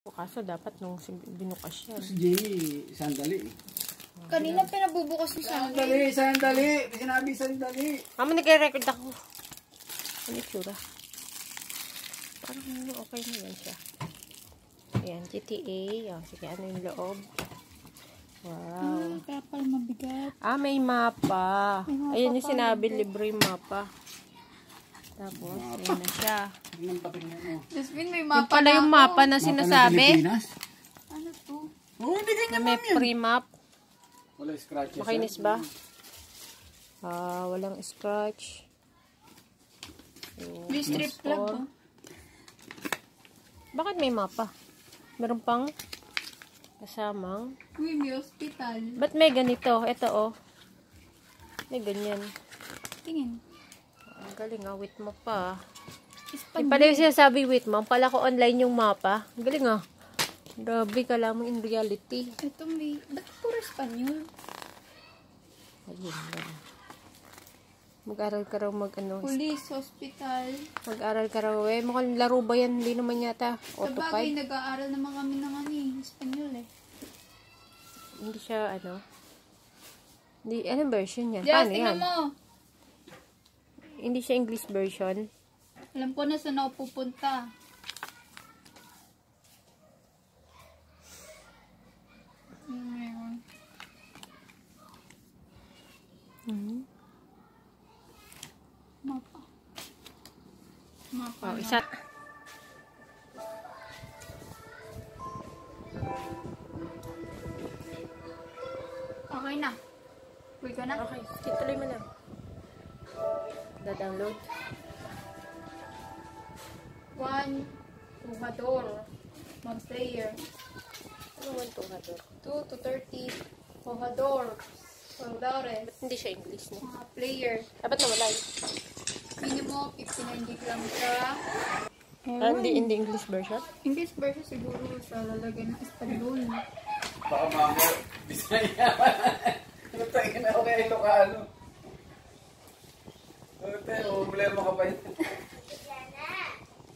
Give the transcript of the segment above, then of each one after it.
Kaso dapat nung binukas siya. Si Jay, sandali. Kanina pinabubukas ni Sandali. Sandali. Sinabi sandali. Mama, nagre-record ako. Ano itsura? Parang okay naman siya. Ayan, GTA. Oh, sige, ano yung loob? Wow. Kapal mabigat. May mapa. May mapa. Ayan yung sinabi, libre yung mapa. Tapos, ayan na siya. Jasmine, may Yung mapa pala na yung ako. mapa na sinasabi. Ano to? Oo, bigay Na niya may ma'am yan. pre-map. Wala scratches. Makinis ba? Walang scratch. May strip plug ba? Bakit may mapa? Meron pang kasamang. Uy, may hospital. Ba't may ganito? Ito oh. May ganyan. Tingin. Ang galing with mapa. Espanyol. Yung pala yung sinasabi with map. Pala ko online yung mapa. Ang galing Grabe ka lang in reality. Ito may... Ba't puro Espanyol? Ayun. Mag-aral ka raw Police, hospital. Mag-aral ka raw Mukhang laro ba yan? Hindi naman yata. Auto Sabagay, 5. nag-aaral naman kami ng Espanyol Hindi siya Hindi, anong version yan? Yes, Paano tingnan yan? mo. Hindi siya English version. Alam ko na saan ako pupunta. Mapa. Mapa. Isa. Okay na. Uy ka na. Okay, sige, tuloy mo lang. Da-download. 1, jugador. 1 player. Ano man ito, Hador? 2 to 30. Jugador. Jugadores. Hindi siya English, no? Mga player. Dapat nawala yun. Minimum 59 lang siya. Hindi English version? English version siguro sa lalagyan ng Espanyol. Baka mamo, Bisaya. Ano tayo na ako kaya Ilocano? Ano tayo, problema ka pa yun.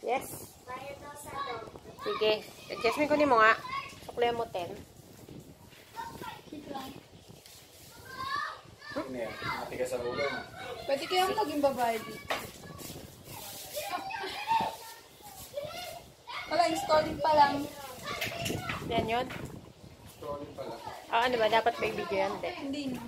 Yes. Sige. Adjustment ko ni mo nga. Sukle mo 10. Ano yan? Matigas sa ulo. Pwede kayang maging babae dito. Wala, installing pa lang. Yan yun? Scrolling pala. Ano ba? Dapat may video yan? Hindi na.